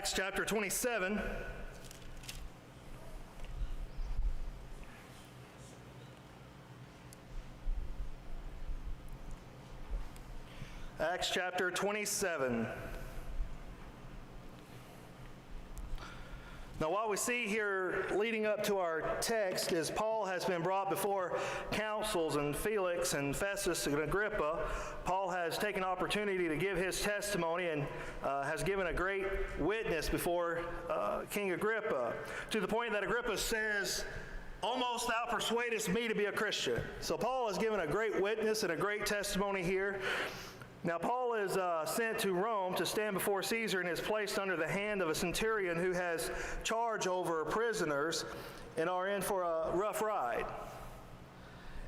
Acts chapter 27. Acts chapter 27. Now, what we see here leading up to our text is Paul has been brought before councils, and Felix and Festus and Agrippa. Paul has taken opportunity to give his testimony and has given a great witness before King Agrippa, to the point that Agrippa says, "Almost thou persuadest me to be a Christian." So Paul has given a great witness and a great testimony here. Now, Paul is sent to Rome to stand before Caesar and is placed under the hand of a centurion who has charge over prisoners and are in for a rough ride.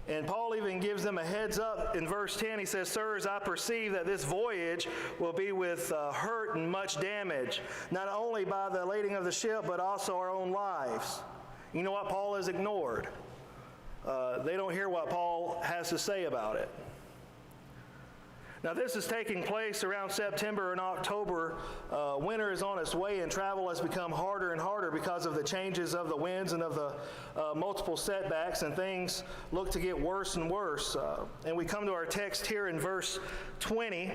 And Paul even gives them a heads up in verse 10. He says, "Sirs, I perceive that this voyage will be with hurt and much damage, not only by the lading of the ship, but also our own lives." You know what? Paul is ignored. They don't hear what Paul has to say about it. Now, this is taking place around September and October. Winter is on its way, and travel has become harder and harder because of the changes of the winds and of the multiple setbacks, and things look to get worse and worse. And we come to our text here in verse 20,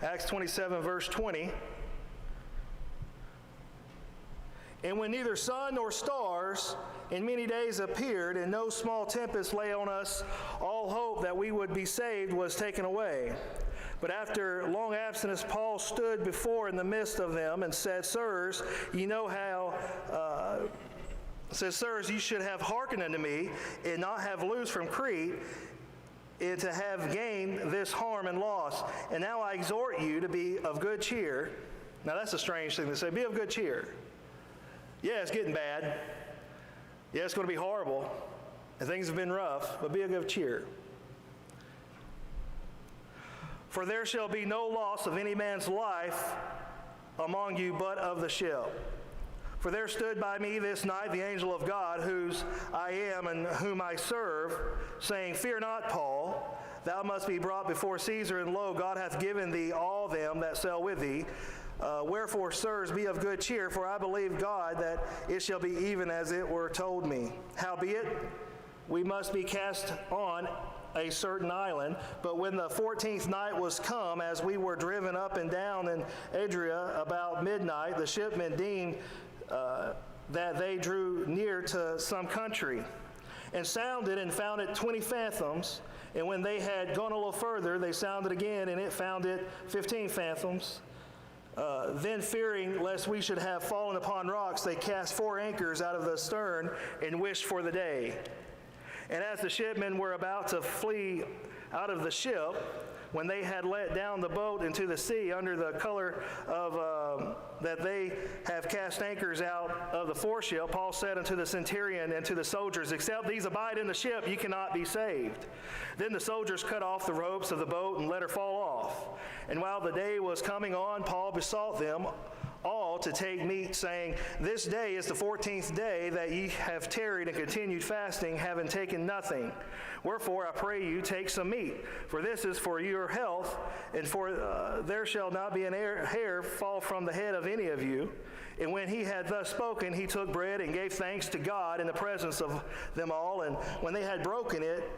Acts 27, verse 20. "And when neither sun nor stars in many days appeared, and no small tempest lay on us, all hope that we would be saved was taken away. But after long absence, Paul stood before in the midst of them and said, Sirs, ye know how, Sirs, you should have hearkened unto me, and not have loosed from Crete, and to have gained this harm and loss. And now I exhort you to be of good cheer." Now that's a strange thing to say, be of good cheer. Yeah, it's getting bad. Yeah, it's going to be horrible. And things have been rough, but be of good cheer. "For there shall be no loss of any man's life among you, but of the ship. For there stood by me this night the angel of God, whose I am and whom I serve, saying, Fear not, Paul, thou must be brought before Caesar, and lo, God hath given thee all them that sail with thee. Wherefore, sirs, be of good cheer, for I believe God that it shall be even as it were told me. Howbeit, we must be cast on a certain island. But when the 14th night was come, as we were driven up and down in Adria about midnight, the shipmen deemed that they drew near to some country, and sounded and found it 20 fathoms. And when they had gone a little further, they sounded again, and it found it 15 fathoms. Then fearing lest we should have fallen upon rocks, they cast 4 anchors out of the stern and wished for the day. And as the shipmen were about to flee out of the ship, when they had let down the boat into the sea under the color of that they have cast anchors out of the foreship, Paul said unto the centurion and to the soldiers, Except these abide in the ship, ye cannot be saved. Then the soldiers cut off the ropes of the boat and let her fall off. And while the day was coming on, Paul besought them all to take meat, saying, This day is the 14th day that ye have tarried and continued fasting, having taken nothing. Wherefore I pray you, take some meat, for this is for your health, and for there shall not be an hair fall from the head of any of you. And when he had thus spoken, he took bread and gave thanks to God in the presence of them all. And when they had broken it,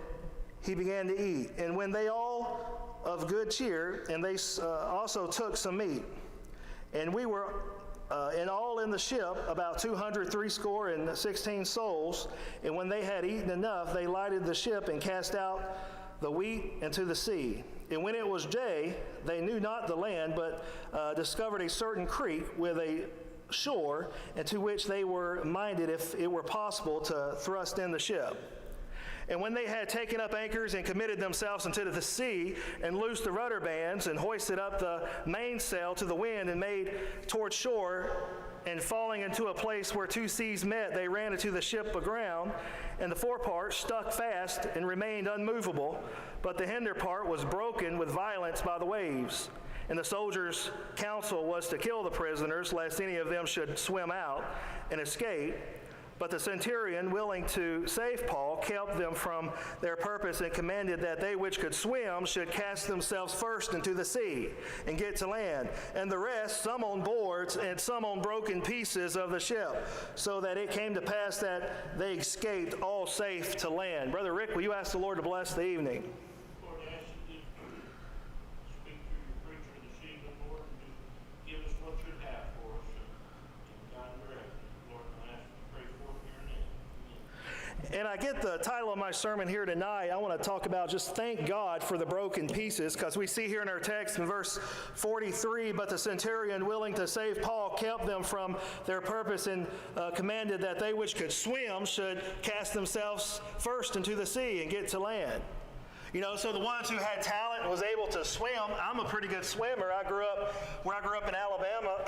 he began to eat. And when they all of good cheer, and they also took some meat. And we were in all in the ship about 260 souls. And when they had eaten enough, they lighted the ship and cast out the wheat into the sea. And when it was day, they knew not the land, but discovered a certain creek with a shore, into which they were minded, if it were possible, to thrust in the ship. And when they had taken up anchors and committed themselves into the sea, and loosed the rudder bands, and hoisted up the mainsail to the wind, and made toward shore, and falling into a place where 2 seas met, they ran into the ship aground, and the forepart stuck fast and remained unmovable, but the hinder part was broken with violence by the waves. And the soldiers' counsel was to kill the prisoners, lest any of them should swim out and escape. But the centurion, willing to save Paul, kept them from their purpose and commanded that they which could swim should cast themselves first into the sea and get to land, and the rest, some on boards and some on broken pieces of the ship, so that it came to pass that they escaped all safe to land. Brother Rick, will you ask the Lord to bless the evening? Lord, I ask you to speak through your preacher this evening, Lord, and just give us what you'd have for us and guide and direct us. Lord, I ask you to pray for it in your name. Amen. And I get the title of my sermon here tonight. I want to talk about just thank God for the broken pieces, because we see here in our text in verse 43, but the centurion, willing to save Paul, kept them from their purpose and commanded that they which could swim should cast themselves first into the sea and get to land. You know, so the ones who had talent and was able to swim, I'm a pretty good swimmer. When I grew up in Alabama,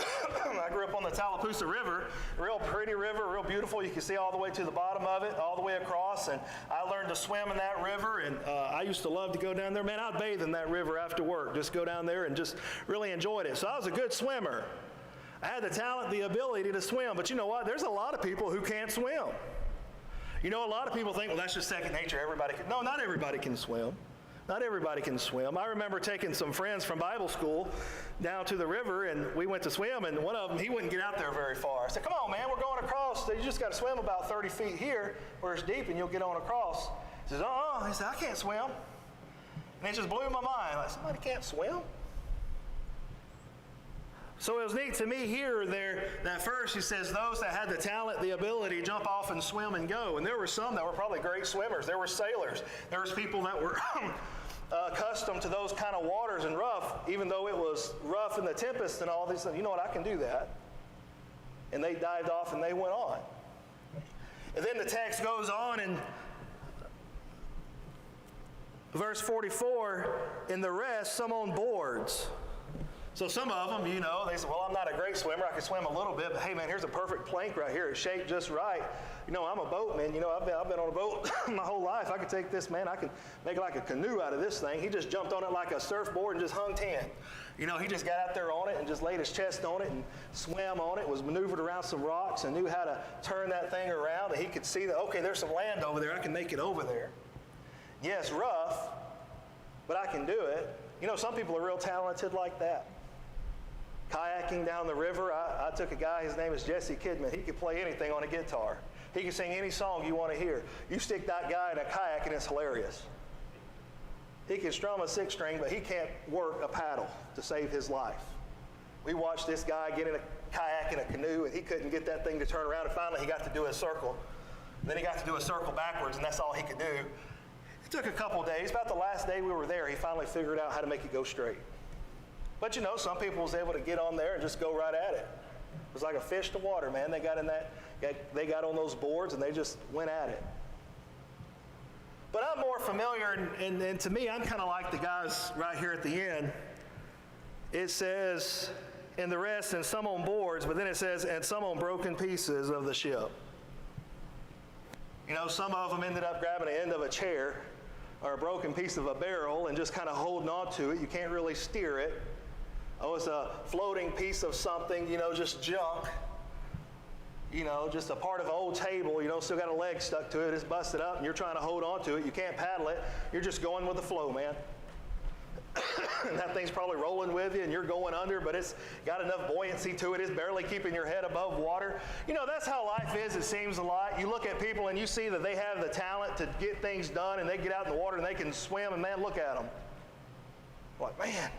I grew up on the Tallapoosa River, real pretty river, real beautiful. You can see all the way to the bottom of it, all the way across. And I learned to swim in that river, and I used to love to go down there. Man, I'd bathe in that river after work, just go down there and just really enjoyed it. So I was a good swimmer. I had the talent, the ability to swim. But you know what? There's a lot of people who can't swim. You know, a lot of people think, well, that's just second nature. Everybody can. No, not everybody can swim. Not everybody can swim. I remember taking some friends from Bible school down to the river, and we went to swim, and one of them, he wouldn't get out there very far. I said, come on, man, we're going across. You just got to swim about 30 feet here where it's deep, and you'll get on across. He says, He said, I can't swim. And it just blew my mind. Like, somebody can't swim? So it was neat to me here there that first he says those that had the talent, the ability, jump off and swim and go. And there were some that were probably great swimmers. There were sailors. There was people that were accustomed to those kind of waters and rough, even though it was rough in the tempest and all these things. You know what, I can do that. And they dived off and they went on. And then the text goes on in verse 44, in the rest, some on boards. So some of them, you know, they say, well, I'm not a great swimmer. I can swim a little bit, but hey, man, here's a perfect plank right here. It's shaped just right. You know, I'm a boatman. You know, I've been on a boat my whole life. I could take this, man. I can make like a canoe out of this thing. He just jumped on it like a surfboard and just hung 10. You know, he just got out there on it and just laid his chest on it and swam on it, was maneuvered around some rocks and knew how to turn that thing around. And he could see that, okay, there's some land over there. I can make it over there. Yes, rough, but I can do it. You know, some people are real talented like that. Kayaking down the river, I took a guy, his name is Jesse Kidman. He could play anything on a guitar. He can sing any song you want to hear. You stick that guy in a kayak and it's hilarious. He can strum a six string, but he can't work a paddle to save his life. We watched this guy get in a kayak in a canoe, and he couldn't get that thing to turn around, and finally he got to do a circle. Then he got to do a circle backwards, and that's all he could do. It took a couple days. About the last day we were there, he finally figured out how to make it go straight. But you know, some people was able to get on there and just go right at it. It was like a fish to water, man. They got on those boards and they just went at it. But I'm more familiar, and to me, I'm kind of like the guys right here at the end. It says, and the rest, and some on boards, but then it says, and some on broken pieces of the ship. You know, some of them ended up grabbing the end of a chair or a broken piece of a barrel and just kind of holding on to it. You can't really steer it. Oh, it's a floating piece of something, you know, just junk. You know, just a part of an old table, you know, still got a leg stuck to it. It's busted up and you're trying to hold on to it. You can't paddle it. You're just going with the flow, man. And that thing's probably rolling with you and you're going under, but it's got enough buoyancy to it. It's barely keeping your head above water. You know, that's how life is, it seems a lot. You look at people and you see that they have the talent to get things done, and they get out in the water and they can swim, and man, look at them. Like, man.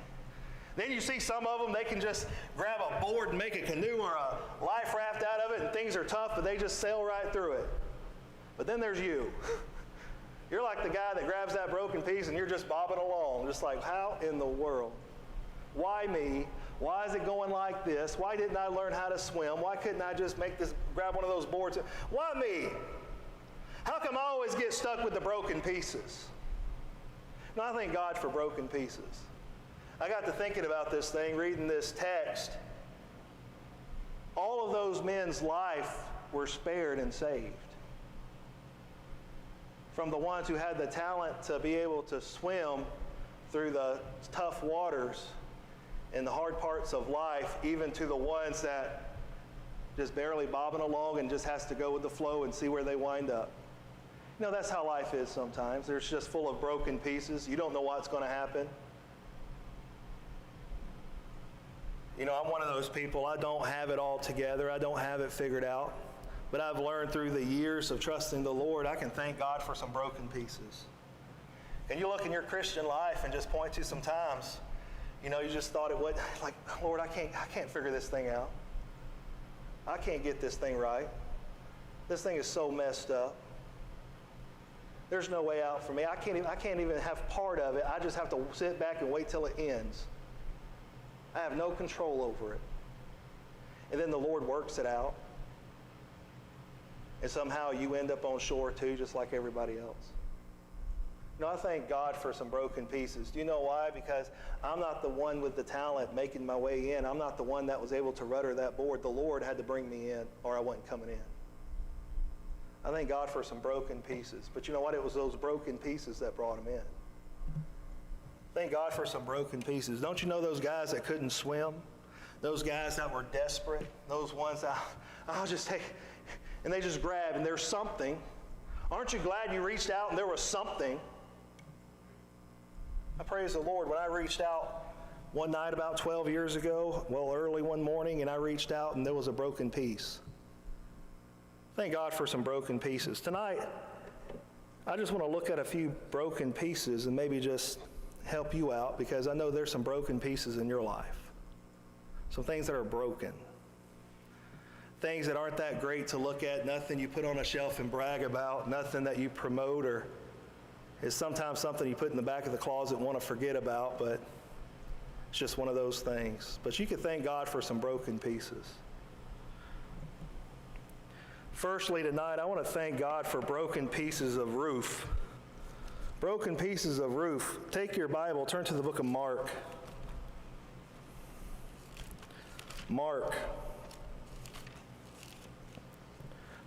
Then you see some of them, they can just grab a board and make a canoe or a life raft out of it, and things are tough, but they just sail right through it. But then there's you. You're like the guy that grabs that broken piece and you're just bobbing along, just like, how in the world? Why me? Why is it going like this? Why didn't I learn how to swim? Why couldn't I just grab one of those boards? Why me? How come I always get stuck with the broken pieces? No, I thank God for broken pieces. I got to thinking about this thing, reading this text. All of those men's life were spared and saved. From the ones who had the talent to be able to swim through the tough waters and the hard parts of life, even to the ones that just barely bobbing along and just has to go with the flow and see where they wind up. You know, that's how life is sometimes. There's just full of broken pieces. You don't know what's going to happen. You know, I'm one of those people, I don't have it all together. I don't have it figured out. But I've learned through the years of trusting the Lord, I can thank God for some broken pieces. And you look in your Christian life and just point to some times, you know, you just thought it would, like, Lord, I can't figure this thing out. I can't get this thing right. This thing is so messed up. There's no way out for me. I can't even have part of it. I just have to sit back and wait till it ends. I have no control over it. And then the Lord works it out. And somehow you end up on shore too, just like everybody else. You know, I thank God for some broken pieces. Do you know why? Because I'm not the one with the talent making my way in. I'm not the one that was able to rudder that board. The Lord had to bring me in, or I wasn't coming in. I thank God for some broken pieces. But you know what? It was those broken pieces that brought him in. Thank God for some broken pieces. Don't you know those guys that couldn't swim? Those guys that were desperate? Those ones that, I'll just take, and they just grab, and there's something. Aren't you glad you reached out and there was something? I praise the Lord. When I reached out one night about 12 years ago, well, early one morning, and I reached out and there was a broken piece. Thank God for some broken pieces. Tonight, I just want to look at a few broken pieces and maybe just help you out, because I know there's some broken pieces in your life. Some things that are broken. Things that aren't that great to look at, nothing you put on a shelf and brag about, nothing that you promote, or is sometimes something you put in the back of the closet and want to forget about, but it's just one of those things. But you can thank God for some broken pieces. Firstly, tonight, I want to thank God for broken pieces of roof. Broken pieces of roof. Take your Bible, turn to the book of Mark.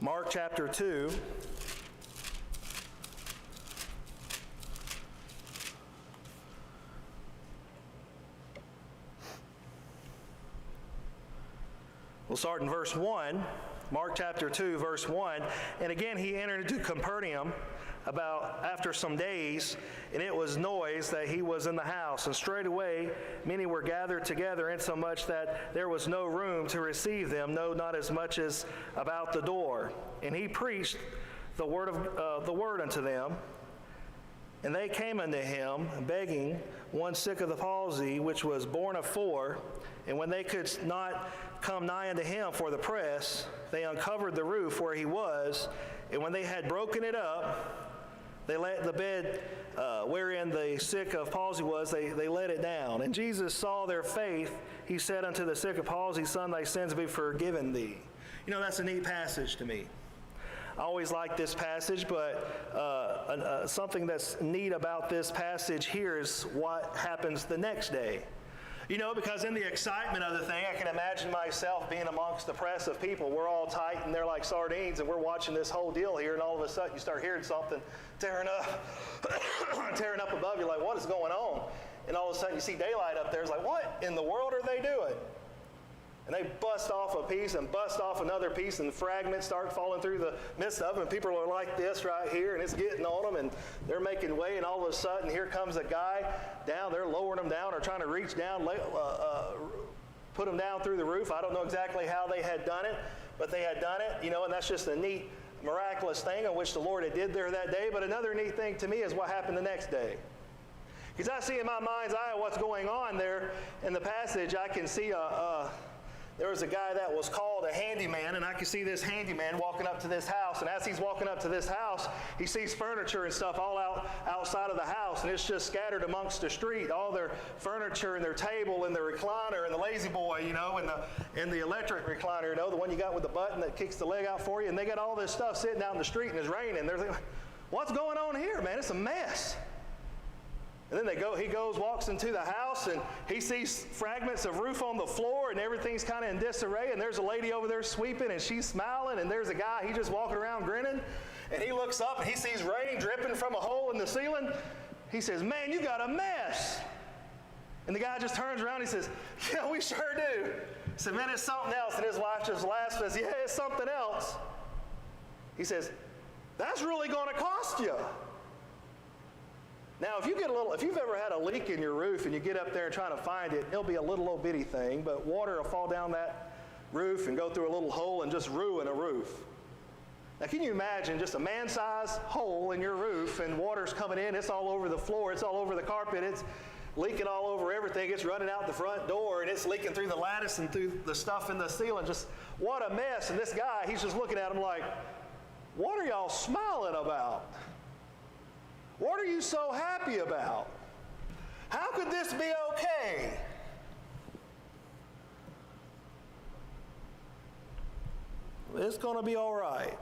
Mark chapter 2. We'll start in verse 1. Mark chapter 2, verse 1. And again, he entered into Capernaum after some days, and it was noise that he was in the house. And straightway many were gathered together, insomuch that there was no room to receive them, no, not as much as about the door. And he preached the word unto them. And they came unto him, begging one sick of the palsy, which was born of 4. And when they could not come nigh unto him for the press, they uncovered the roof where he was. And when they had broken it up, they let the bed wherein the sick of palsy was, they let it down. And Jesus saw their faith. He said unto the sick of palsy, Son, thy sins be forgiven thee. You know, that's a neat passage to me. I always like this passage, but something that's neat about this passage here is what happens the next day. You know, because in the excitement of the thing, I can imagine myself being amongst the press of people. We're all tight and they're like sardines, and we're watching this whole deal here, and all of a sudden you start hearing something tearing up above you, like, what is going on? And all of a sudden you see daylight up there. It's like, what in the world are they doing? And they bust off a piece and bust off another piece, and fragments start falling through the midst of them. And people are like this right here, and it's getting on them, and they're making way. And all of a sudden, here comes a guy down. They're lowering them down or trying to reach down, put them down through the roof. I don't know exactly how they had done it, but they had done it, you know, and that's just a neat, miraculous thing on which the Lord had did there that day. But another neat thing to me is what happened the next day. Because I see in my mind's eye what's going on there in the passage. I can see there was a guy that was called a handyman, and I can see this handyman walking up to this house. And as he's walking up to this house, he sees furniture and stuff all outside of the house, and it's just scattered amongst the street. All their furniture and their table and their recliner and the lazy boy, you know, and the electric recliner, you know, the one you got with the button that kicks the leg out for you. And they got all this stuff sitting out in the street, and it's raining. They're thinking, what's going on here, man? It's a mess. And then he walks into the house, and he sees fragments of roof on the floor, and everything's kind of in disarray, and there's a lady over there sweeping, and she's smiling, and there's a guy, he's just walking around grinning, and he looks up, and he sees rain dripping from a hole in the ceiling. He says, man, you got a mess. And the guy just turns around, and he says, yeah, we sure do. He said, man, it's something else. And his wife just laughs and says, yeah, it's something else. He says, that's really going to cost you. Now, if you've ever had a leak in your roof and you get up there and try to find it, it'll be a little old bitty thing, but water will fall down that roof and go through a little hole and just ruin a roof. Now, can you imagine just a man-sized hole in your roof and water's coming in, it's all over the floor, it's all over the carpet, it's leaking all over everything, it's running out the front door, and it's leaking through the lattice and through the stuff in the ceiling. Just what a mess. And this guy, he's just looking at him like, what are y'all smiling about? What are you so happy about? How could this be okay? It's going to be all right.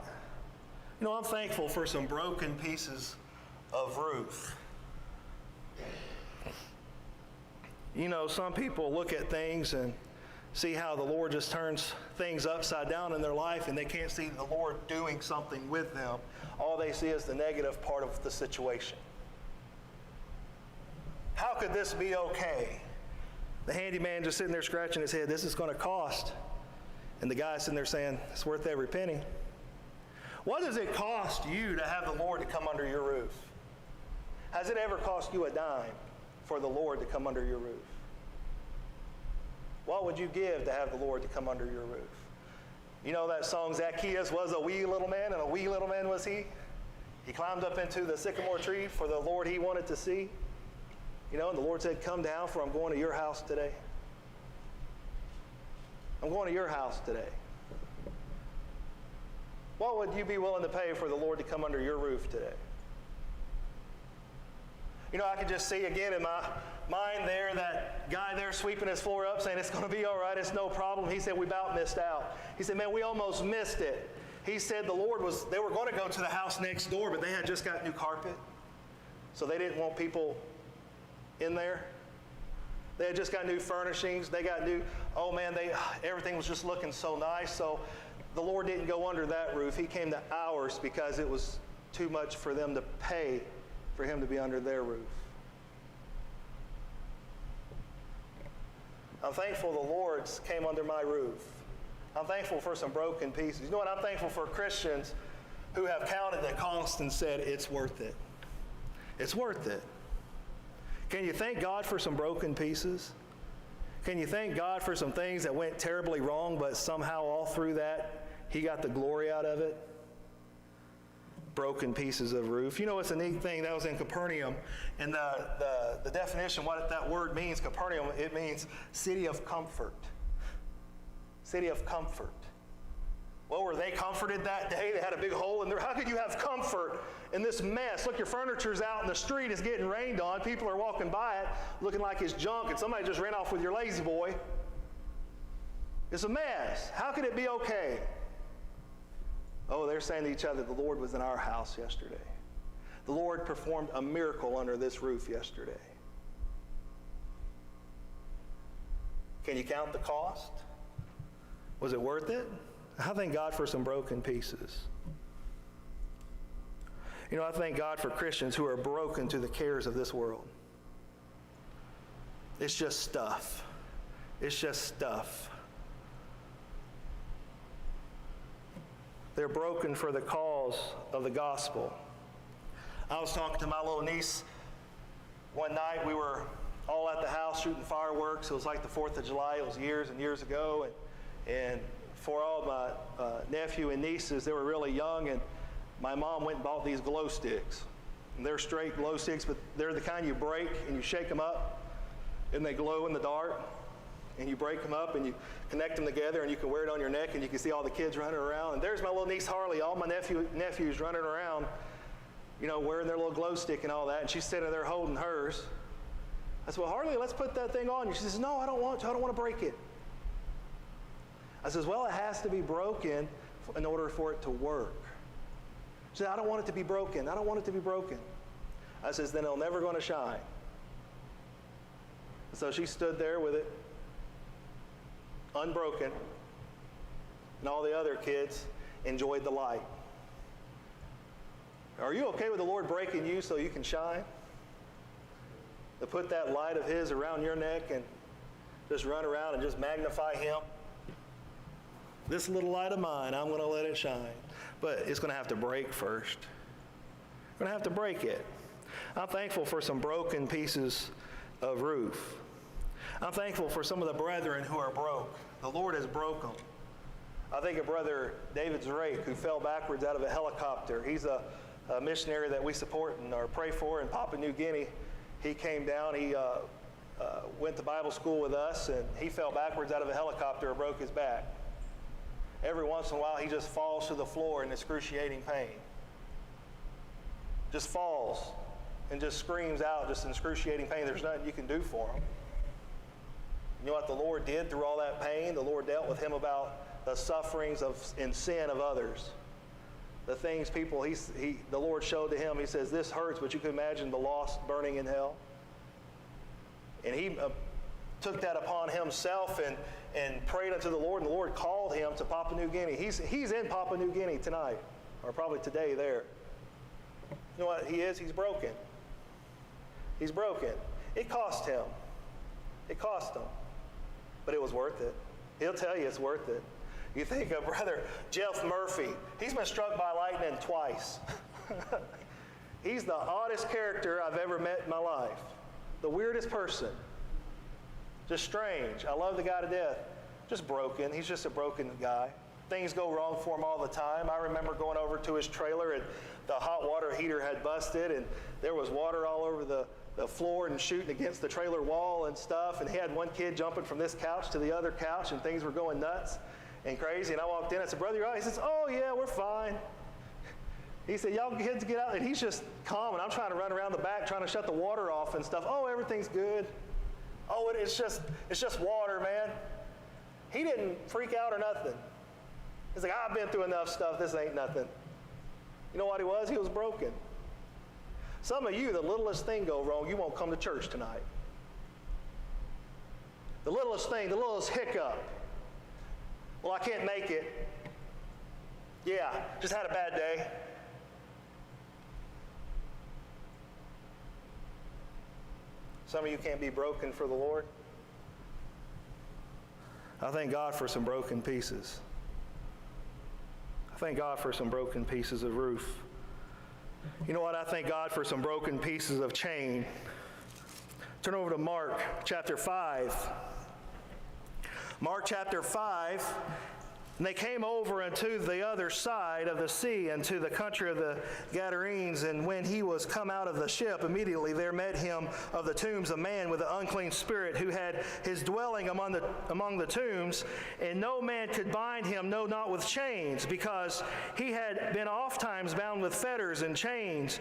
You know, I'm thankful for some broken pieces of roof. You know, some people look at things and see how the Lord just turns things upside down in their life, and they can't see the Lord doing something with them. All they see is the negative part of the situation. How could this be okay? The handyman just sitting there scratching his head, this is going to cost. And the guy sitting there saying, it's worth every penny. What does it cost you to have the Lord to come under your roof? Has it ever cost you a dime for the Lord to come under your roof? What would you give to have the Lord to come under your roof? You know that song, Zacchaeus was a wee little man, and a wee little man was he? He climbed up into the sycamore tree for the Lord he wanted to see. You know, and the Lord said, come down, for I'm going to your house today. I'm going to your house today. What would you be willing to pay for the Lord to come under your roof today? You know, I can just see again in my mind there, that guy there sweeping his floor up saying, it's going to be all right, it's no problem. He said, we about missed out. He said, man, we almost missed it. He said they were going to go to the house next door, but they had just got new carpet. So they didn't want people in there. They had just got new furnishings. They got new, everything was just looking so nice. So the Lord didn't go under that roof. He came to ours because it was too much for them to pay for him to be under their roof. I'm thankful the Lord's came under my roof. I'm thankful for some broken pieces. You know what? I'm thankful for Christians who have counted the cost and said, it's worth it. It's worth it. Can you thank God for some broken pieces? Can you thank God for some things that went terribly wrong, but somehow all through that, he got the glory out of it? Broken pieces of roof. You know, it's a neat thing. That was in Capernaum. And the definition, what that word means, Capernaum, it means city of comfort. City of comfort. Well, were they comforted that day? They had a big hole in there. How could you have comfort in this mess? Look, your furniture's out in the street. It's getting rained on. People are walking by it looking like it's junk, and somebody just ran off with your lazy boy. It's a mess. How could it be okay? Oh, they're saying to each other, the Lord was in our house yesterday. The Lord performed a miracle under this roof yesterday. Can you count the cost? Was it worth it? I thank God for some broken pieces. You know, I thank God for Christians who are broken to the cares of this world. It's just stuff. It's just stuff. They're broken for the cause of the gospel. I was talking to my little niece one night. We were all at the house shooting fireworks. It was like the 4th of July. It was years and years ago. And for all my nephew and nieces, they were really young, and my mom went and bought these glow sticks. And they're straight glow sticks, but they're the kind you break and you shake them up, and they glow in the dark. And you break them up and you connect them together, and you can wear it on your neck, and you can see all the kids running around. And there's my little niece Harley, all my nephews running around, you know, wearing their little glow stick and all that. And she's sitting there holding hers. I said, well, Harley, let's put that thing on. She says, no, I don't want to. I don't want to break it. I says, well, it has to be broken in order for it to work. She said, I don't want it to be broken. I don't want it to be broken. I says, then it'll never going to shine. So she stood there with it unbroken, and all the other kids enjoyed the light. Are you okay with the Lord breaking you so you can shine? To put that light of his around your neck and just run around and just magnify him? This little light of mine, I'm going to let it shine. But it's going to have to break first. We're going to have to break it. I'm thankful for some broken pieces of roof. I'm thankful for some of the brethren who are broke. The Lord has broke them. I think of Brother David Zrake, who fell backwards out of a helicopter. He's a missionary that we support and or pray for in Papua New Guinea. He came down, he went to Bible school with us, and he fell backwards out of a helicopter and broke his back. Every once in a while, he just falls to the floor in excruciating pain. Just falls and just screams out just in excruciating pain. There's nothing you can do for him. You know what the Lord did through all that pain? The Lord dealt with him about the sufferings and sin of others. The things people, the Lord showed to him. He says, this hurts, but you can imagine the lost burning in hell. And he took that upon himself and prayed unto the Lord, and the Lord called him to Papua New Guinea. He's in Papua New Guinea tonight, or probably today there. You know what he is? He's broken. He's broken. It cost him. It cost him. But it was worth it. He'll tell you it's worth it. You think of Brother Jeff Murphy. He's been struck by lightning twice. He's the oddest character I've ever met in my life. The weirdest person. Just strange. I love the guy to death. Just broken. He's just a broken guy. Things go wrong for him all the time. I remember going over to his trailer and the hot water heater had busted and there was water all over the floor and shooting against the trailer wall and stuff. And he had one kid jumping from this couch to the other couch and things were going nuts and crazy. And I walked in, I said, brother, you're all right? He says, oh yeah, we're fine. He said, y'all kids get out. And he's just calm. And I'm trying to run around the back trying to shut the water off and stuff. Oh, everything's good. Oh, it's just water, man. He didn't freak out or nothing. He's like, I've been through enough stuff. This ain't nothing. You know what he was? He was broken. Some of you, the littlest thing go wrong, you won't come to church tonight. The littlest thing, the littlest hiccup. Well, I can't make it. Yeah, just had a bad day. Some of you can't be broken for the Lord. I thank God for some broken pieces. I thank God for some broken pieces of roof. You know what? I thank God for some broken pieces of chain. Turn over to Mark chapter 5. Mark chapter 5. And they came over unto the other side of the sea, into the country of the Gadarenes. And when he was come out of the ship, immediately there met him of the tombs a man with an unclean spirit, who had his dwelling among the tombs. And no man could bind him, no, not with chains, because he had been ofttimes bound with fetters and chains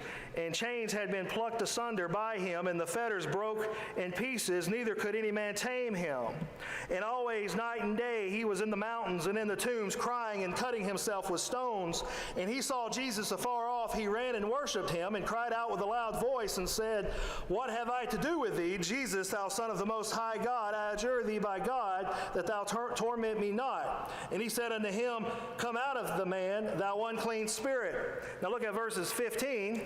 had been plucked asunder by him, and the fetters broke in pieces, neither could any man tame him. And always night and day he was in the mountains and in the tombs, crying and cutting himself with stones. And he saw Jesus afar off. He ran and worshipped him, and cried out with a loud voice, and said, what have I to do with thee, Jesus, thou Son of the Most High God? I adjure thee by God that thou torment me not. And he said unto him, come out of the man, thou unclean spirit. Now look at verses 15.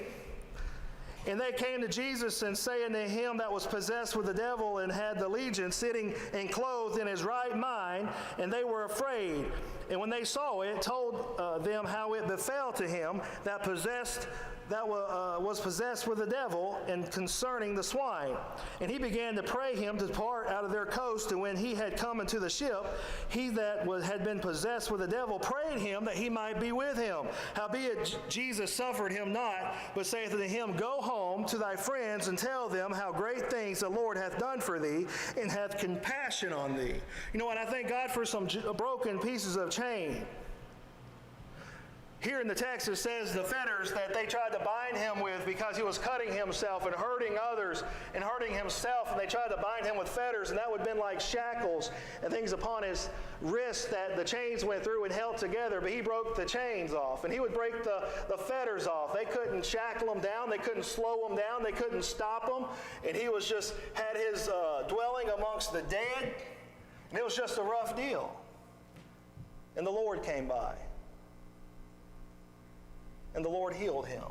And they came to Jesus, and saying to him that was possessed with the devil and had the legion, sitting and clothed in his right mind, and they were afraid. And when they saw it, told them how it befell to him that was possessed with the devil, and concerning the swine. And he began to pray him to depart out of their coast. And when he had come into the ship, he that had been possessed with the devil prayed him that he might be with him. Howbeit Jesus suffered him not, but saith unto him, go home to thy friends, and tell them how great things the Lord hath done for thee, and hath compassion on thee. You know what? I thank God for some broken pieces of chain. Here in the text it says the fetters that they tried to bind him with, because he was cutting himself and hurting others and hurting himself, and they tried to bind him with fetters, and that would have been like shackles and things upon his wrists that the chains went through and held together. But he broke the chains off, and he would break the fetters off. They couldn't shackle him down, they couldn't slow him down, they couldn't stop him, and he was just had his dwelling amongst the dead, and it was just a rough deal. And the Lord came by. And the Lord healed him.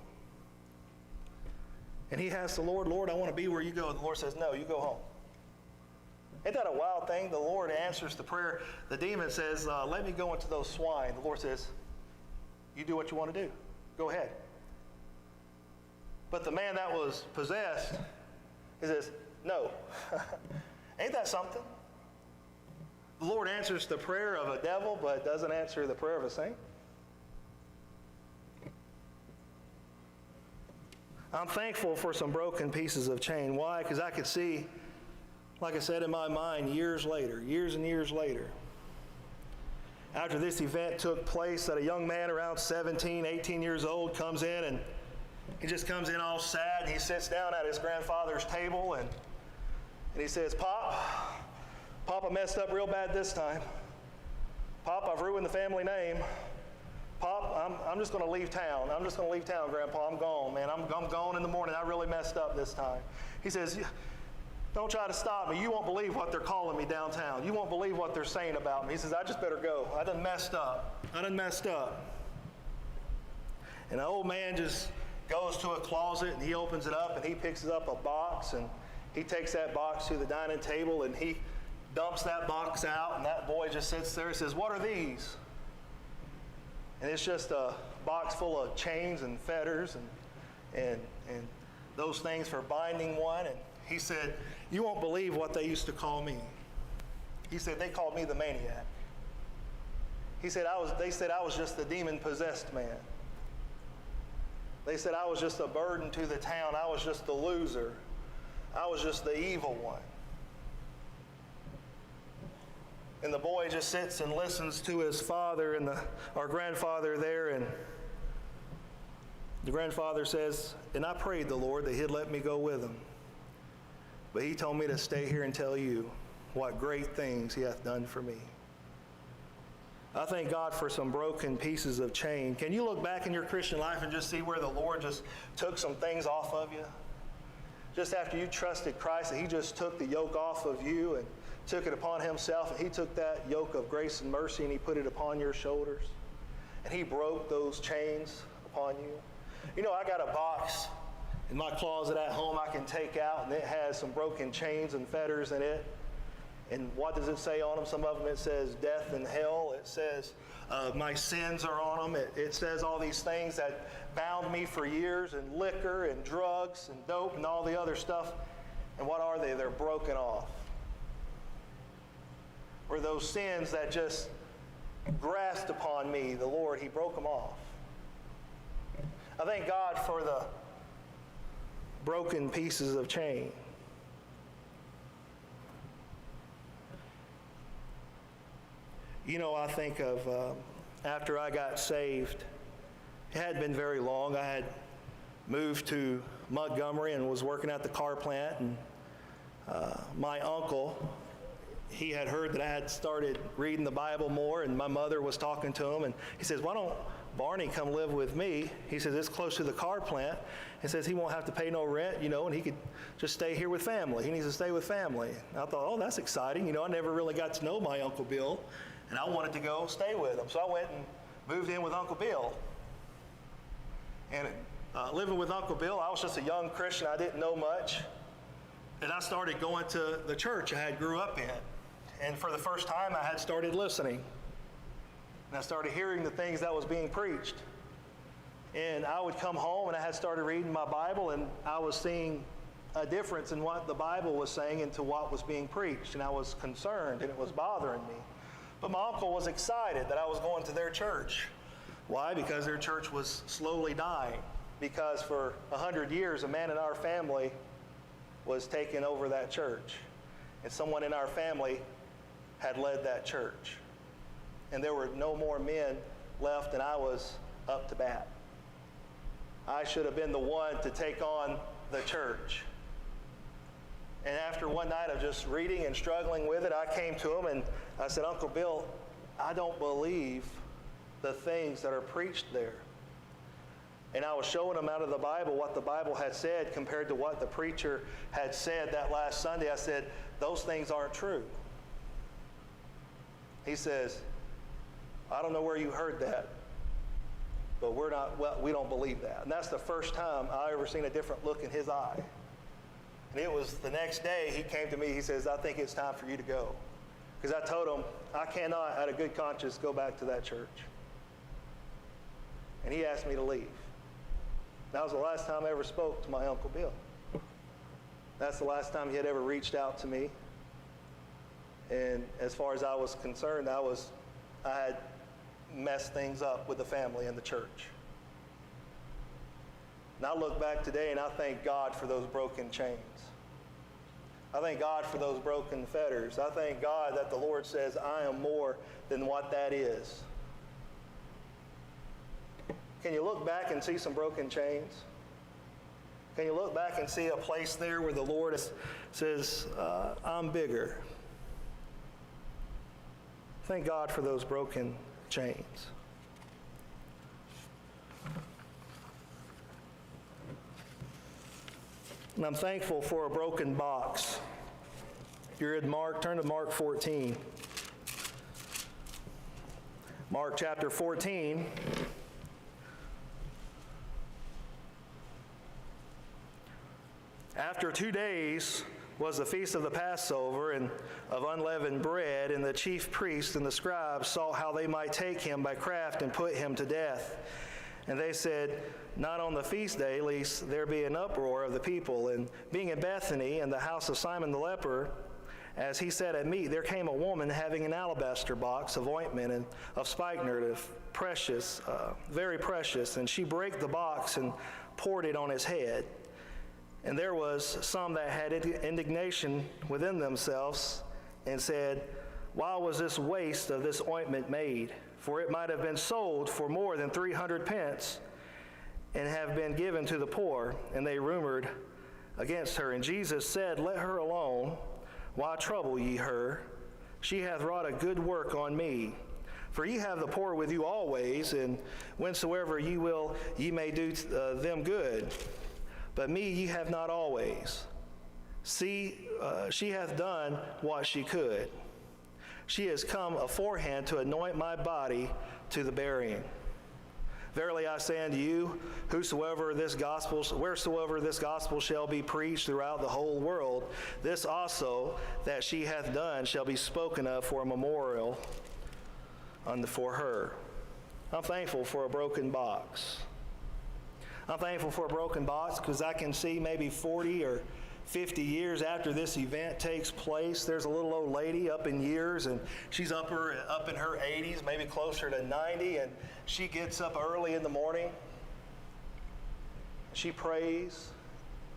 And he asked the Lord, Lord, I want to be where you go. And the Lord says, no, you go home. Ain't that a wild thing? The Lord answers the prayer. The demon says, let me go into those swine. The Lord says, you do what you want to do. Go ahead. But the man that was possessed, he says, no. Ain't that something? The Lord answers the prayer of a devil, but doesn't answer the prayer of a saint. I'm thankful for some broken pieces of chain. Why? Because I could see, like I said, in my mind, years and years later, after this event took place, that a young man around 17, 18 years old comes in, and he just comes in all sad, and he sits down at his grandfather's table, and he says, Pop, I messed up real bad this time. Pop, I've ruined the family name. Pop, I'm just going to leave town. I'm just going to leave town, Grandpa. I'm gone, man. I'm gone in the morning. I really messed up this time. He says, don't try to stop me. You won't believe what they're calling me downtown. You won't believe what they're saying about me. He says, I just better go. I done messed up. And the old man just goes to a closet, and he opens it up, and he picks up a box, and he takes that box to the dining table, and he dumps that box out, and that boy just sits there and says, what are these? And it's just a box full of chains and fetters and those things for binding one. And he said, you won't believe what they used to call me. He said, they called me the maniac. He said, they said I was just the demon-possessed man. They said I was just a burden to the town. I was just the loser. I was just the evil one. And the boy just sits and listens to his father and our grandfather there, and the grandfather says, and I prayed the Lord that he'd let me go with him. But he told me to stay here and tell you what great things he hath done for me. I thank God for some broken pieces of chain. Can you look back in your Christian life and just see where the Lord just took some things off of you? Just after you trusted Christ, that he just took the yoke off of you and took it upon himself, and he took that yoke of grace and mercy and he put it upon your shoulders. And he broke those chains upon you. You know, I got a box in my closet at home I can take out, and it has some broken chains and fetters in it. And what does it say on them? Some of them it says death and hell. It says my sins are on them. It says all these things that bound me for years, and liquor and drugs and dope and all the other stuff. And what are they? They're broken off. Or those sins that just grasped upon me, the Lord, he broke them off. I thank God for the broken pieces of chain. You know, I think of after I got saved, it hadn't been very long. I had moved to Montgomery and was working at the car plant, and my uncle, he had heard that I had started reading the Bible more, and my mother was talking to him, and he says, why don't Barney come live with me? He says, it's close to the car plant. He says he won't have to pay no rent, you know, and he could just stay here with family. He needs to stay with family. And I thought, oh, that's exciting. You know, I never really got to know my Uncle Bill, and I wanted to go stay with him. So I went and moved in with Uncle Bill. And living with Uncle Bill, I was just a young Christian. I didn't know much. And I started going to the church I had grew up in. And for the first time, I had started listening. And I started hearing the things that was being preached. And I would come home, and I had started reading my Bible, and I was seeing a difference in what the Bible was saying into what was being preached. And I was concerned, and it was bothering me. But my uncle was excited that I was going to their church. Why? Because their church was slowly dying. Because for 100 years, a man in our family was taking over that church. And someone in our family had led that church. And there were no more men left, and I was up to bat. I should have been the one to take on the church. And after one night of just reading and struggling with it, I came to him and I said, Uncle Bill, I don't believe the things that are preached there. And I was showing him out of the Bible what the Bible had said compared to what the preacher had said that last Sunday. I said, those things aren't true. He says, I don't know where you heard that, but we don't believe that. And that's the first time I ever seen a different look in his eye. And it was the next day he came to me, he says, I think it's time for you to go. Because I told him, I cannot, out of good conscience, go back to that church. And he asked me to leave. That was the last time I ever spoke to my Uncle Bill. That's the last time he had ever reached out to me. And as far as I was concerned, I had messed things up with the family and the church. And I look back today and I thank God for those broken chains. I thank God for those broken fetters. I thank God that the Lord says, I am more than what that is. Can you look back and see some broken chains? Can you look back and see a place there where the Lord says, I'm bigger? Thank God for those broken chains. And I'm thankful for a broken box. You're in Mark, turn to Mark 14. Mark chapter 14. After 2 days was the feast of the Passover and of unleavened bread, and the chief priests and the scribes sought how they might take him by craft and put him to death. And they said, not on the feast day, lest there be an uproar of the people. And being in Bethany, in the house of Simon the leper, as he sat at meat, there came a woman having an alabaster box of ointment and of spikenard, of precious, very precious. And she brake the box and poured it on his head. And there was some that had indignation within themselves and said, why was this waste of this ointment made? For it might have been sold for more than 300 pence and have been given to the poor. And they rumored against her. And Jesus said, let her alone. Why trouble ye her? She hath wrought a good work on me. For ye have the poor with you always, and whensoever ye will, ye may do them good. But me ye have not always. See, she hath done what she could. She has come aforehand to anoint my body to the burying. Verily I say unto you, wheresoever this gospel shall be preached throughout the whole world, this also that she hath done shall be spoken of for a memorial for her. I'm thankful for a broken box. I'm thankful for a broken box because I can see maybe 40 or 50 years after this event takes place, there's a little old lady up in years, and she's up in her 80s, maybe closer to 90, and she gets up early in the morning. She prays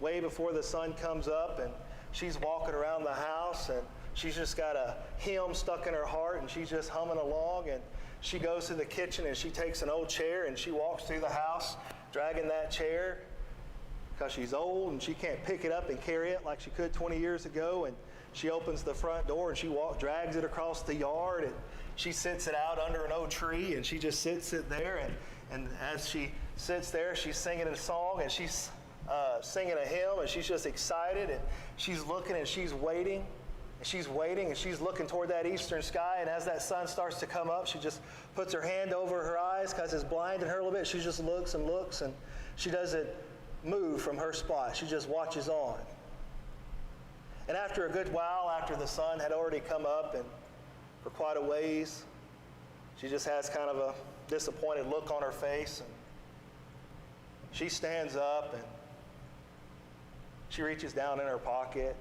way before the sun comes up, and she's walking around the house, and she's just got a hymn stuck in her heart, and she's just humming along, and she goes to the kitchen, and she takes an old chair, and she walks through the house dragging that chair, because she's old and she can't pick it up and carry it like she could 20 years ago. And she opens the front door and she drags it across the yard, and she sits it out under an old tree, and she just sits it there. And as she sits there, she's singing a song, and she's singing a hymn, and she's just excited, and she's looking and she's waiting. And she's waiting and she's looking toward that eastern sky, and as that sun starts to come up, she just puts her hand over her eyes because it's blinding her a little bit. She just looks and looks, and she doesn't move from her spot. She just watches on. And after a good while, after the sun had already come up and for quite a ways, she just has kind of a disappointed look on her face, and she stands up and she reaches down in her pocket.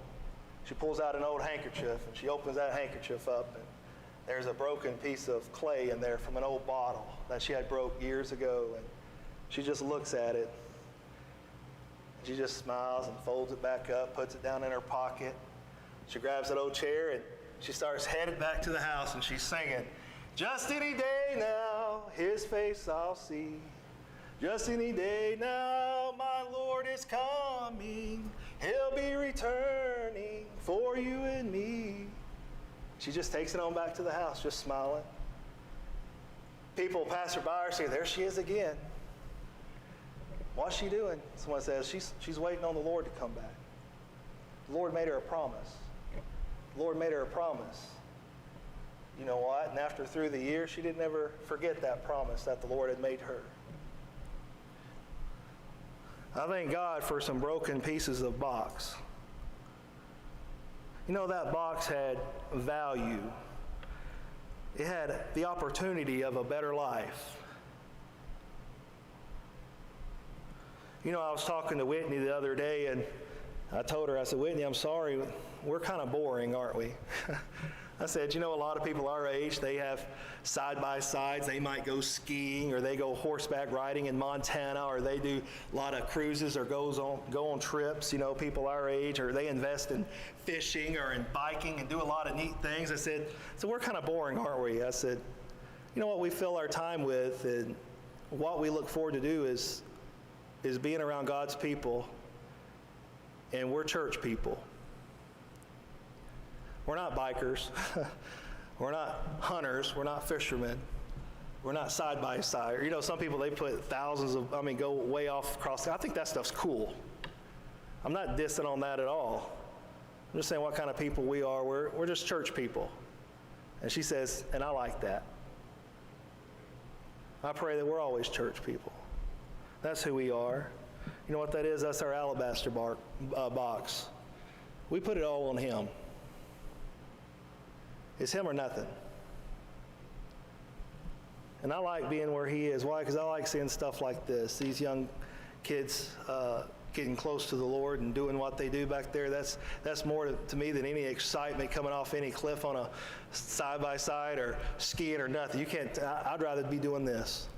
She pulls out an old handkerchief, and she opens that handkerchief up, and there's a broken piece of clay in there from an old bottle that she had broke years ago. And she just looks at it. She just smiles and folds it back up, puts it down in her pocket. She grabs that old chair, and she starts headed back to the house, and she's singing, just any day now, his face I'll see. Just any day now, my Lord is coming. He'll be returning for you and me. She just takes it on back to the house, just smiling. People pass her by her, say, there she is again. What's she doing? Someone says, she's waiting on the Lord to come back. The Lord made her a promise. The Lord made her a promise. You know what? And after through the years, she didn't ever forget that promise that the Lord had made her. I thank God for some broken pieces of box. You know, that box had value. It had the opportunity of a better life. You know, I was talking to Whitney the other day, and I told her, I said, Whitney, I'm sorry, we're kind of boring, aren't we? I said, you know, a lot of people our age, they have side-by-sides. They might go skiing, or they go horseback riding in Montana, or they do a lot of cruises or go on trips, you know, people our age, or they invest in fishing or in biking and do a lot of neat things. I said, so we're kind of boring, aren't we? I said, you know what we fill our time with and what we look forward to do is being around God's people, and we're church people. We're not bikers. We're not hunters. We're not fishermen. We're not side by side. You know, some people, they put thousands of, go way off across. I think that stuff's cool. I'm not dissing on that at all. I'm just saying what kind of people we are. We're just church people. And she says, and I like that. I pray that we're always church people. That's who we are. You know what that is? That's our alabaster box. We put it all on Him. It's Him or nothing. And I like being where He is. Why? Because I like seeing stuff like this. These young kids getting close to the Lord and doing what they do back there. That's more to me than any excitement coming off any cliff on a side-by-side or skiing or nothing. You can't. I'd rather be doing this.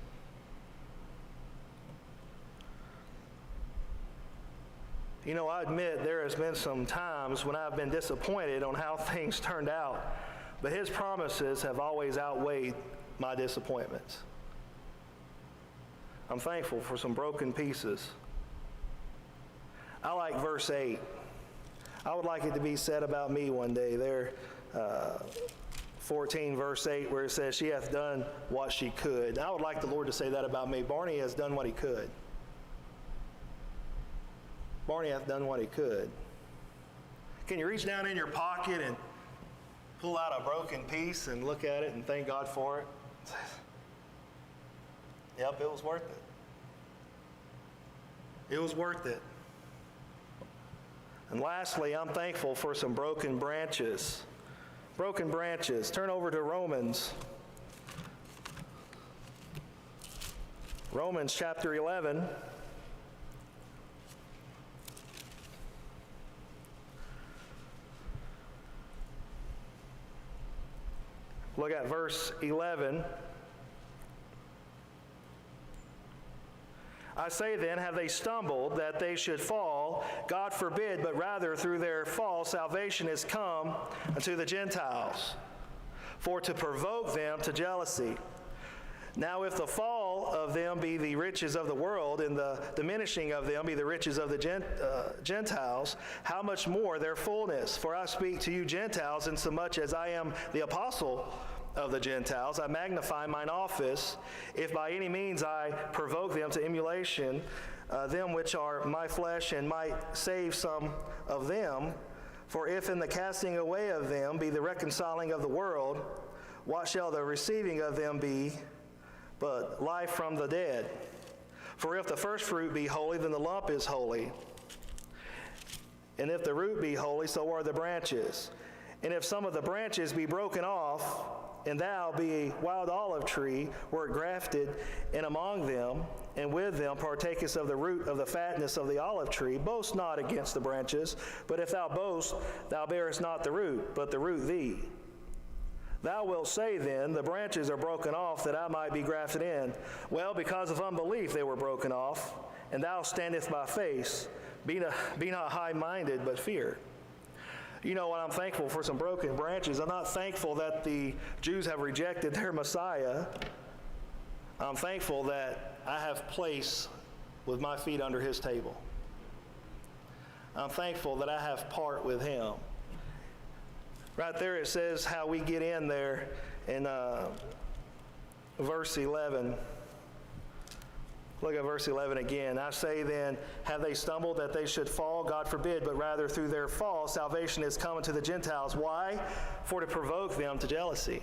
You know, I admit there has been some times when I've been disappointed on how things turned out. But His promises have always outweighed my disappointments. I'm thankful for some broken pieces. I like verse 8. I would like it to be said about me one day. There, 14 verse 8, where it says, she hath done what she could. I would like the Lord to say that about me. Barney has done what he could. Barney hath done what he could. Can you reach down in your pocket and pull out a broken piece and look at it and thank God for it? Yep, it was worth it. It was worth it. And lastly, I'm thankful for some broken branches. Broken branches. Turn over to Romans. Romans chapter 11. Look at verse 11. I say then, have they stumbled that they should fall? God forbid, but rather through their fall salvation is come unto the Gentiles, for to provoke them to jealousy. Now if the fall of them be the riches of the world, and the diminishing of them be the riches of the Gentiles, how much more their fullness? For I speak to you Gentiles, insomuch as I am the apostle of the Gentiles. I magnify mine office, if by any means I provoke them to emulation, them which are my flesh, and might save some of them. For if in the casting away of them be the reconciling of the world, what shall the receiving of them be but life from the dead? For if the first fruit be holy, then the lump is holy. And if the root be holy, so are the branches. And if some of the branches be broken off, and thou, be a wild olive tree, wert grafted in among them, and with them partakest of the root of the fatness of the olive tree, boast not against the branches, but if thou boast, thou bearest not the root, but the root thee. Thou wilt say then, the branches are broken off, that I might be grafted in. Well, because of unbelief they were broken off, and thou standest by faith. Be not high-minded, but fear. You know what? I'm thankful for some broken branches. I'm not thankful that the Jews have rejected their Messiah. I'm thankful that I have place with my feet under His table. I'm thankful that I have part with Him. Right there it says how we get in there in verse 11. Look at verse 11 again. I say then, have they stumbled that they should fall? God forbid, but rather through their fall salvation is coming to the Gentiles. Why? For to provoke them to jealousy.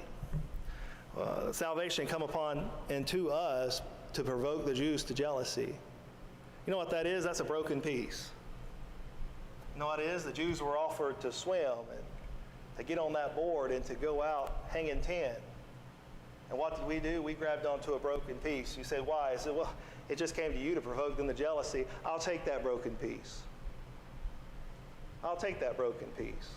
Salvation come upon and to us to provoke the Jews to jealousy. You know what that is? That's a broken piece. You know what it is? The Jews were offered to swim and to get on that board and to go out hanging 10. And what did we do? We grabbed onto a broken piece. You said, why? I said, well, it just came to you to provoke them to jealousy. I'll take that broken piece. I'll take that broken piece.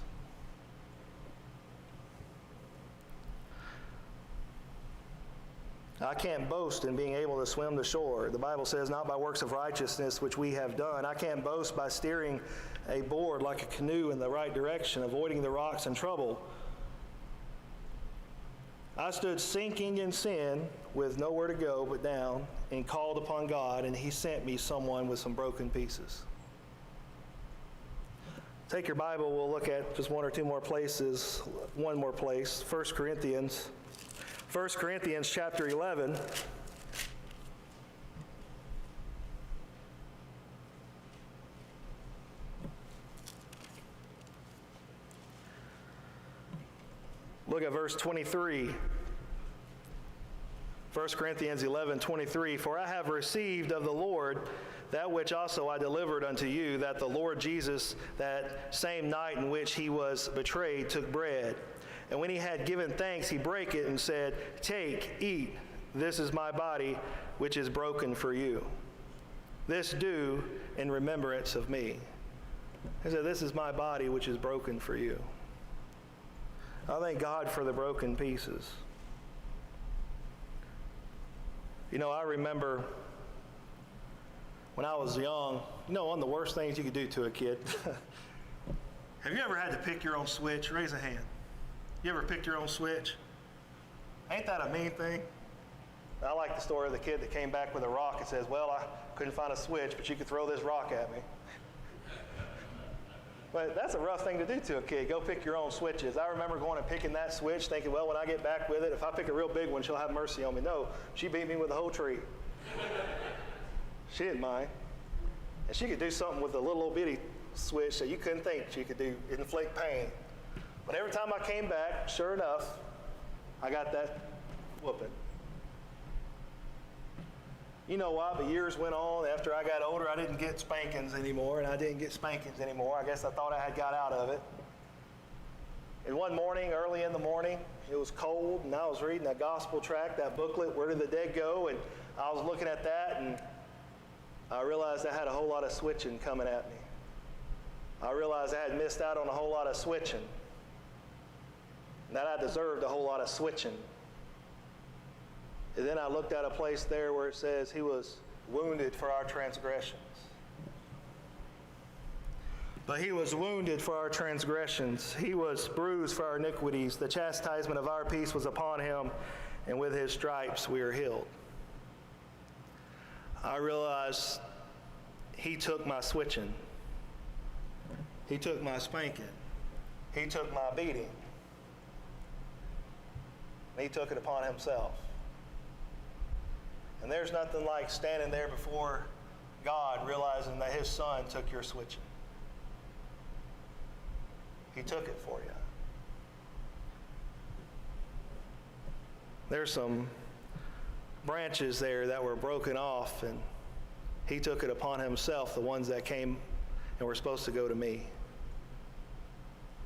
I can't boast in being able to swim the shore. The Bible says, not by works of righteousness which we have done. I can't boast by steering a board like a canoe in the right direction, avoiding the rocks and trouble. I stood sinking in sin with nowhere to go but down and called upon God, and He sent me someone with some broken pieces. Take your Bible, we'll look at just one or two more places, one more place, 1 Corinthians chapter 11. Look at verse 23. 1 Corinthians 11:23. For I have received of the Lord that which also I delivered unto you, that the Lord Jesus, that same night in which he was betrayed, took bread. And when he had given thanks, he brake it and said, Take, eat, this is my body, which is broken for you. This do in remembrance of me. He said, this is my body, which is broken for you. I thank God for the broken pieces. You know, I remember when I was young, you know, one of the worst things you could do to a kid. Have you ever had to pick your own switch? Raise a hand. You ever picked your own switch? Ain't that a mean thing? I like the story of the kid that came back with a rock and says, well, I couldn't find a switch, but you could throw this rock at me. But that's a rough thing to do to a kid. Go pick your own switches. I remember going and picking that switch thinking, well, when I get back with it, if I pick a real big one, she'll have mercy on me. No, she beat me with the whole tree. She didn't mind. And she could do something with a little old bitty switch that you couldn't think she could do, inflict pain. But every time I came back, sure enough, I got that whooping. You know what? But years went on. After I got older, I didn't get spankings anymore, and I didn't get spankings anymore. I guess I thought I had got out of it. And one morning, early in the morning, it was cold, and I was reading a gospel tract, that booklet, Where Did the Dead Go? And I was looking at that, and I realized I had a whole lot of switching coming at me. I realized I had missed out on a whole lot of switching. And that I deserved a whole lot of switching. And then I looked at a place there where it says he was wounded for our transgressions. But he was wounded for our transgressions. He was bruised for our iniquities. The chastisement of our peace was upon him, and with his stripes we are healed. I realized he took my switching. He took my spanking. He took my beating. And he took it upon himself. And there's nothing like standing there before God realizing that his son took your switching. He took it for you. There's some branches there that were broken off, and he took it upon himself, the ones that came and were supposed to go to me.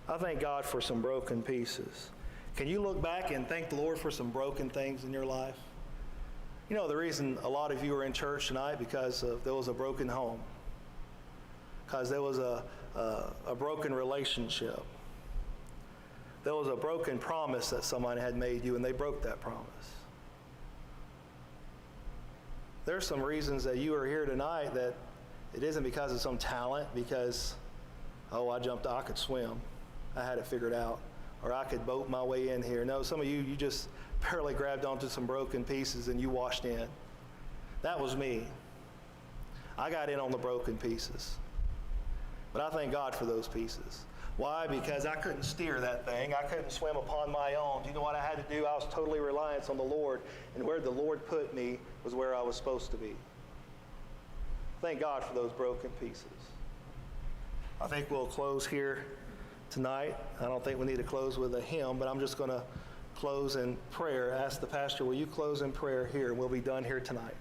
I thank God for some broken pieces. Can you look back and thank the Lord for some broken things in your life? You know, the reason a lot of you are in church tonight, because there was a broken home, because there was a broken relationship. There was a broken promise that somebody had made you, and they broke that promise. There's some reasons that you are here tonight that it isn't because of some talent, because, I could swim. I had it figured out. Or I could boat my way in here. No, some of you just barely grabbed onto some broken pieces and you washed in. That was me. I got in on the broken pieces. But I thank God for those pieces. Why? Because I couldn't steer that thing. I couldn't swim upon my own. Do you know what I had to do? I was totally reliant on the Lord. And where the Lord put me was where I was supposed to be. Thank God for those broken pieces. I think we'll close here tonight. I don't think we need to close with a hymn, but I'm just going to close in prayer. Ask the pastor, will you close in prayer here? We'll be done here tonight.